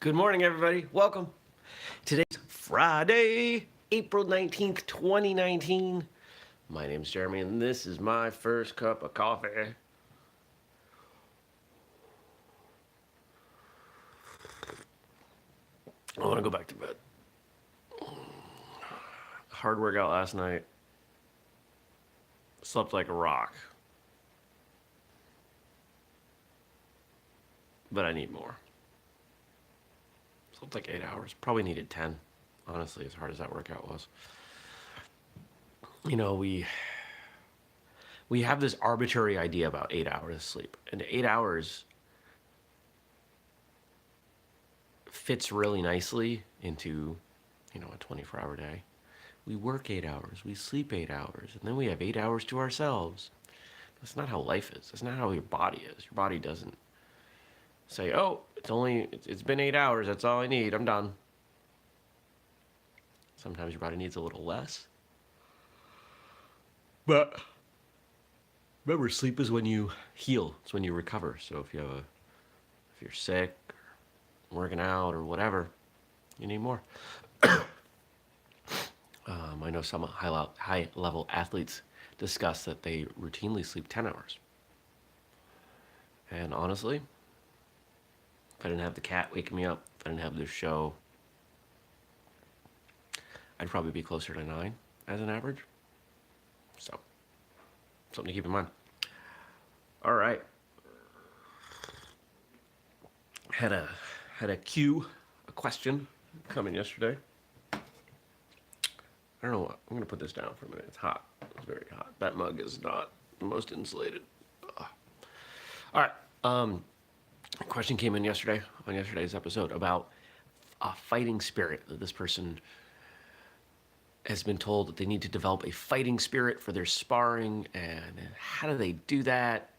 Good morning, everybody. Welcome. Today's Friday, April 19th, 2019. My name's Jeremy, and this is my first cup of coffee. I want to go back to bed. Hard workout last night. Slept like a rock. But I need more. Slept like 8 hours. Probably needed 10, honestly, as hard as that workout was. You know, we have this arbitrary idea about 8 hours of sleep. And 8 hours fits really nicely into, a 24-hour day. We work 8 hours, we sleep 8 hours, and then we have 8 hours to ourselves. That's not how life is. That's not how your body is. Your body doesn't say, "Oh, it's been 8 hours. That's all I need. I'm done." Sometimes your body needs a little less. But remember, sleep is when you heal. It's when you recover. So if you're sick, or working out, or whatever, you need more. I know some high level athletes discuss that they routinely sleep 10 hours. And honestly, if I didn't have the cat waking me up, if I didn't have this show, I'd probably be closer to 9 as an average. So, something to keep in mind. All right. Had a question come in yesterday. I don't know what. I'm going to put this down for a minute. It's hot. It's very hot. That mug is not the most insulated. Ugh. All right. A question came in yesterday on yesterday's episode about a fighting spirit. That this person has been told that they need to develop a fighting spirit for their sparring, and how do they do that?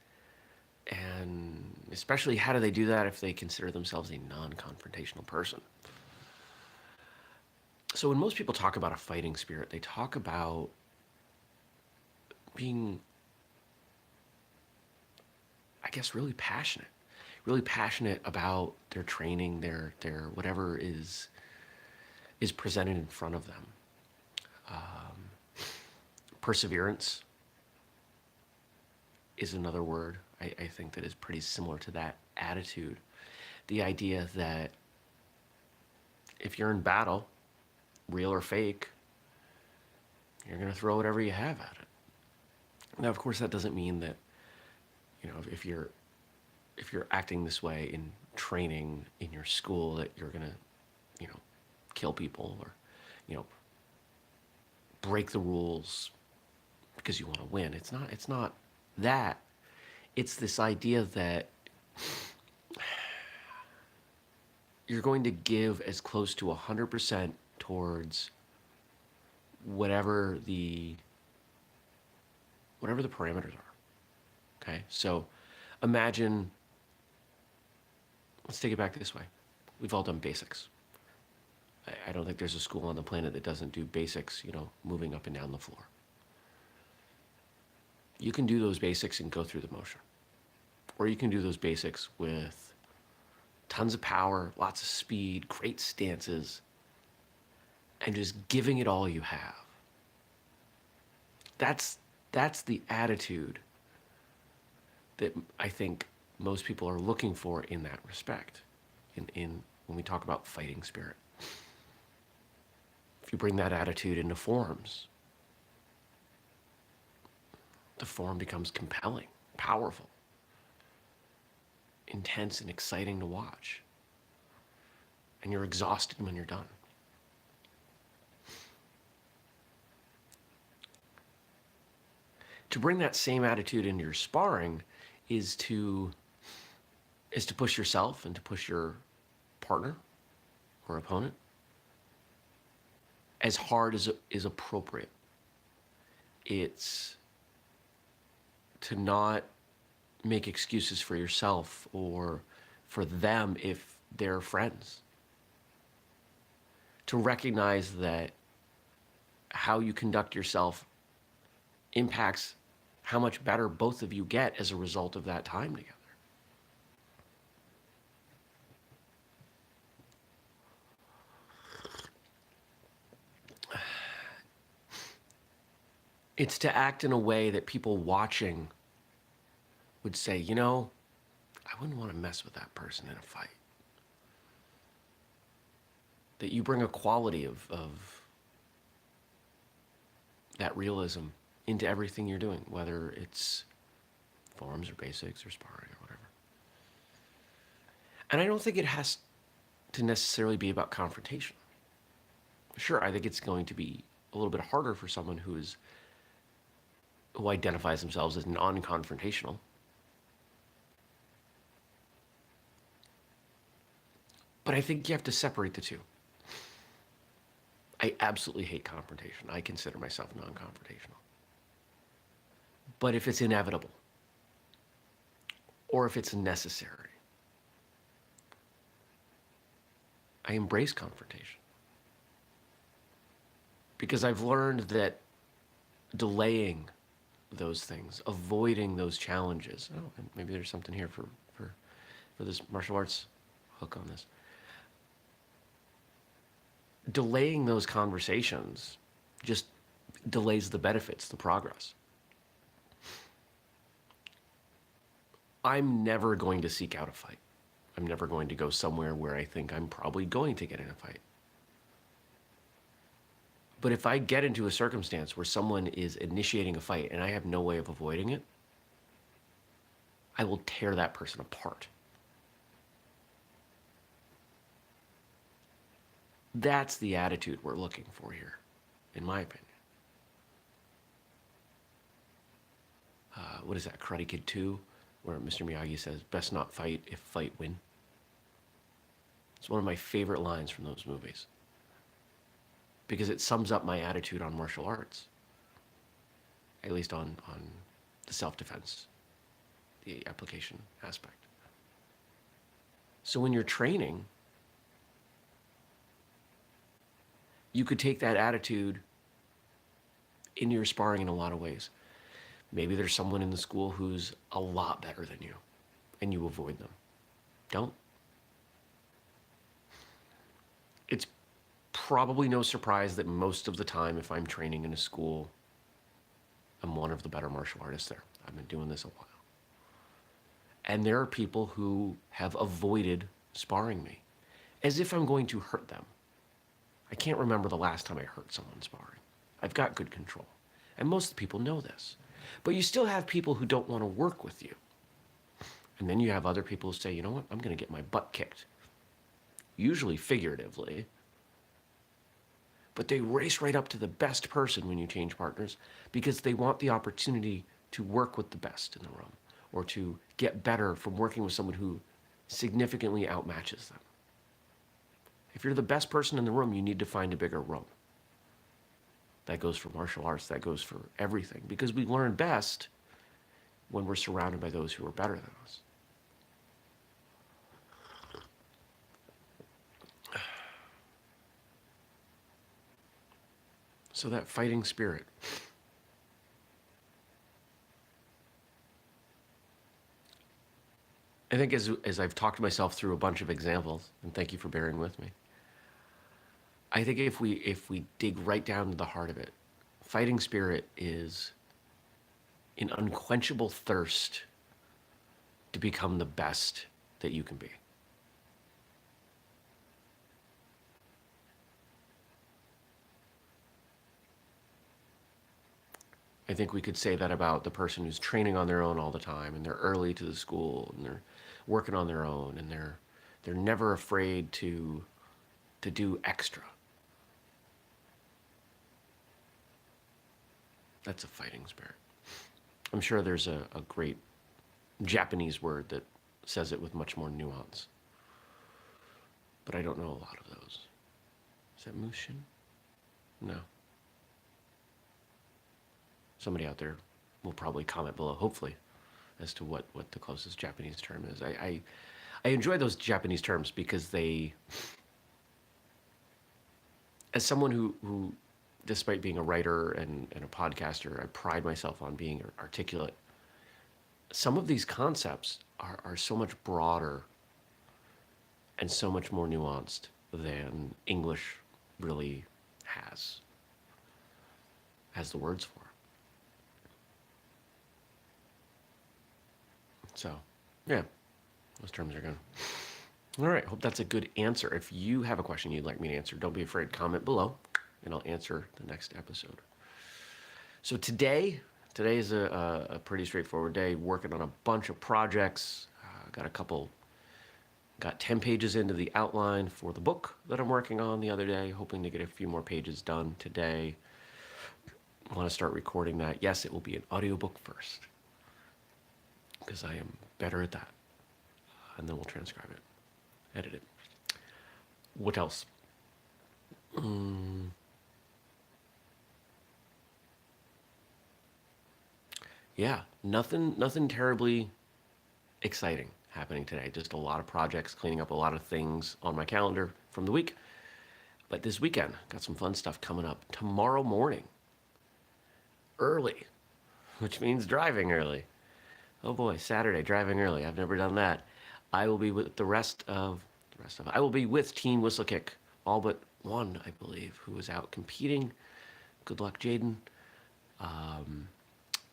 And especially, how do they do that if they consider themselves a non-confrontational person? So when most people talk about a fighting spirit, they talk about being, I guess, really passionate about their training, their whatever is presented in front of them. Perseverance is another word I think that is pretty similar to that attitude. The idea that if you're in battle, real or fake, you're going to throw whatever you have at it. Now, of course, that doesn't mean that, if you're acting this way in training in your school, that you're going to, kill people or, break the rules because you want to win. It's not that. It's this idea that you're going to give as close to 100% towards whatever the parameters are. Okay? So imagine, let's take it back this way. We've all done basics. I don't think there's a school on the planet that doesn't do basics, moving up and down the floor. You can do those basics and go through the motion. Or you can do those basics with tons of power, lots of speed, great stances, and just giving it all you have. That's the attitude that I think most people are looking for in that respect, in when we talk about fighting spirit. If you bring that attitude into forms, the form becomes compelling, powerful, intense, and exciting to watch. And you're exhausted when you're done. To bring that same attitude into your sparring is to push yourself and to push your partner or opponent as hard as is appropriate. It's to not make excuses for yourself or for them if they're friends. To recognize that how you conduct yourself impacts how much better both of you get as a result of that time together. It's to act in a way that people watching would say, you know, I wouldn't want to mess with that person in a fight. That you bring a quality of that realism into everything you're doing, whether it's forms or basics or sparring or whatever. And I don't think it has to necessarily be about confrontation. Sure, I think it's going to be a little bit harder for someone who identifies themselves as non-confrontational. But I think you have to separate the two. I absolutely hate confrontation. I consider myself non-confrontational. But if it's inevitable, or if it's necessary, I embrace confrontation. Because I've learned that delaying those things, avoiding those challenges. Oh, and maybe there's something here for this martial arts hook on this. Delaying those conversations just delays the benefits, the progress. I'm never going to seek out a fight. I'm never going to go somewhere where I think I'm probably going to get in a fight. But if I get into a circumstance where someone is initiating a fight and I have no way of avoiding it, I will tear that person apart. That's the attitude we're looking for here, in my opinion. What is that, Karate Kid 2, where Mr. Miyagi says, best not fight if fight win? It's one of my favorite lines from those movies, because it sums up my attitude on martial arts, at least on the self-defense, the application aspect. So when you're training, you could take that attitude in your sparring in a lot of ways. Maybe there's someone in the school who's a lot better than you, and you avoid them. Don't. It's probably no surprise that most of the time, if I'm training in a school, I'm one of the better martial artists there. I've been doing this a while. And there are people who have avoided sparring me, as if I'm going to hurt them. I can't remember the last time I hurt someone sparring. I've got good control. And most people know this. But you still have people who don't want to work with you. And then you have other people who say, you know what, I'm going to get my butt kicked. Usually figuratively. But they race right up to the best person when you change partners because they want the opportunity to work with the best in the room or to get better from working with someone who significantly outmatches them. If you're the best person in the room, you need to find a bigger room. That goes for martial arts, that goes for everything, because we learn best when we're surrounded by those who are better than us. So that fighting spirit. I think as I've talked myself through a bunch of examples, and thank you for bearing with me, I think if we dig right down to the heart of it, fighting spirit is an unquenchable thirst to become the best that you can be. I think we could say that about the person who's training on their own all the time, and they're early to the school, and they're working on their own, and they're never afraid to do extra. That's a fighting spirit. I'm sure there's a great Japanese word that says it with much more nuance, but I don't know a lot of those. Is that mushin? No. Somebody out there will probably comment below, hopefully, as to what the closest Japanese term is. I enjoy those Japanese terms because they, as someone who despite being a writer and a podcaster, I pride myself on being articulate. Some of these concepts are so much broader and so much more nuanced than English really has the words for. So, yeah, those terms are good. All right, hope that's a good answer. If you have a question you'd like me to answer, don't be afraid. Comment below, and I'll answer the next episode. So today is a pretty straightforward day. Working on a bunch of projects. Got 10 pages into the outline for the book that I'm working on the other day, hoping to get a few more pages done today. I want to start recording that. Yes, it will be an audiobook first, because I am better at that. And then we'll transcribe it, edit it. What else? Yeah, nothing terribly exciting happening today. Just a lot of projects, cleaning up a lot of things on my calendar from the week. But this weekend, got some fun stuff coming up. Tomorrow morning, early, which means driving early. Oh boy, Saturday, driving early. I've never done that. I will be with I will be with Team Whistlekick, all but one, I believe, who is out competing. Good luck, Jaden.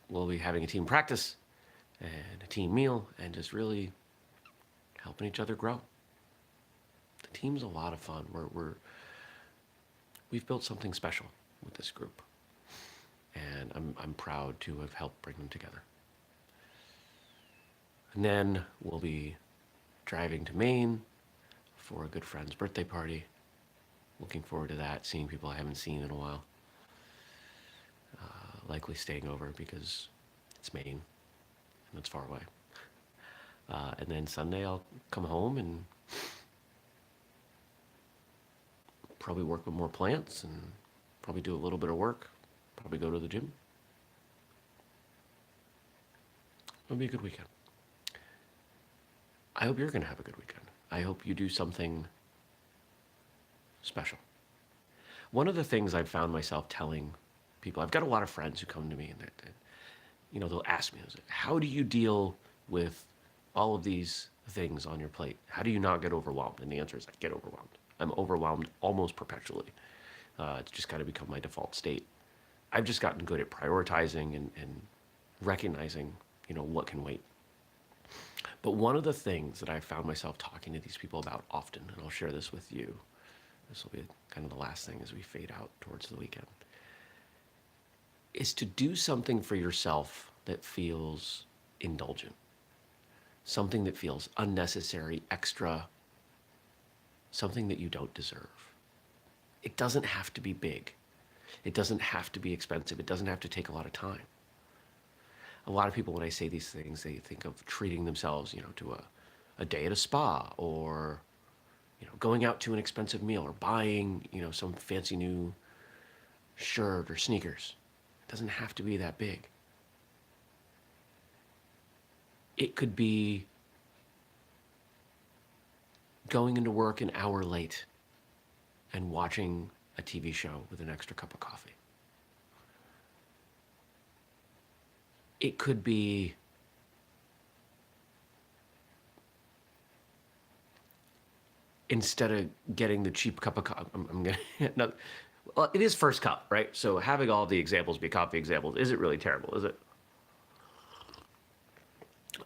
We'll be having a team practice and a team meal and just really helping each other grow. The team's a lot of fun. We've built something special with this group, and I'm proud to have helped bring them together. And then we'll be driving to Maine for a good friend's birthday party. Looking forward to that, seeing people I haven't seen in a while. Likely staying over because it's Maine and it's far away. And then Sunday I'll come home and probably work with more plants and probably do a little bit of work. Probably go to the gym. It'll be a good weekend. I hope you're going to have a good weekend. I hope you do something special. One of the things I've found myself telling people, I've got a lot of friends who come to me and they'll ask me, how do you deal with all of these things on your plate? How do you not get overwhelmed? And the answer is I get overwhelmed. I'm overwhelmed almost perpetually. It's just kind of become my default state. I've just gotten good at prioritizing and recognizing, what can wait. But one of the things that I found myself talking to these people about often, and I'll share this with you, this will be kind of the last thing as we fade out towards the weekend, is to do something for yourself that feels indulgent, something that feels unnecessary, extra, something that you don't deserve. It doesn't have to be big. It doesn't have to be expensive. It doesn't have to take a lot of time. A lot of people, when I say these things, they think of treating themselves, to a day at a spa, or, going out to an expensive meal, or buying, some fancy new shirt or sneakers. It doesn't have to be that big. It could be going into work an hour late and watching a TV show with an extra cup of coffee. It could be instead of getting the cheap cup of coffee, I'm gonna no. Well, it is first cup, right? So having all of the examples be coffee examples isn't really terrible, is it?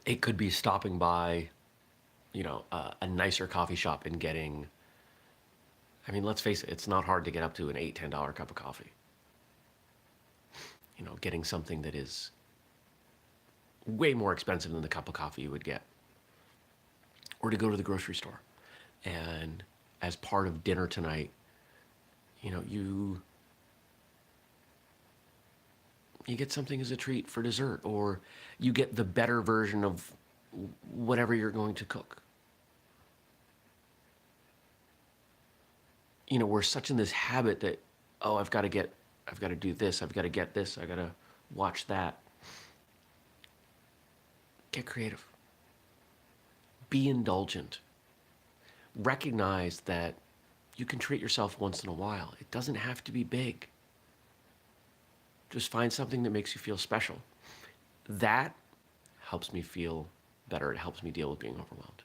It could be stopping by, a nicer coffee shop and getting. Let's face it, it's not hard to get up to an $8, $10 cup of coffee. Getting something that is way more expensive than the cup of coffee you would get. Or to go to the grocery store. And as part of dinner tonight, you get something as a treat for dessert, or you get the better version of whatever you're going to cook. We're such in this habit that, I've got to do this, I've got to get this, I've got to watch that. Get creative. Be indulgent. Recognize that you can treat yourself once in a while. It doesn't have to be big. Just find something that makes you feel special. That helps me feel better. It helps me deal with being overwhelmed.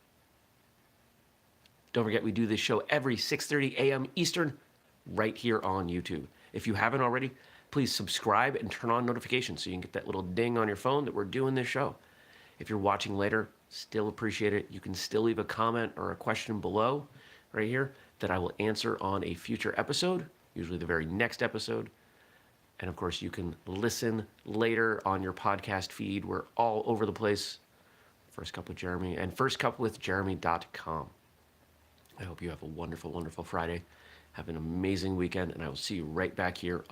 Don't forget, we do this show every 6:30 a.m. Eastern right here on YouTube. If you haven't already, please subscribe and turn on notifications so you can get that little ding on your phone that we're doing this show. If you're watching later, still appreciate it. You can still leave a comment or a question below right here that I will answer on a future episode, usually the very next episode. And of course, you can listen later on your podcast feed. We're all over the place. First Cup with Jeremy and firstcupwithjeremy.com. I hope you have a wonderful, wonderful Friday. Have an amazing weekend, and I will see you right back here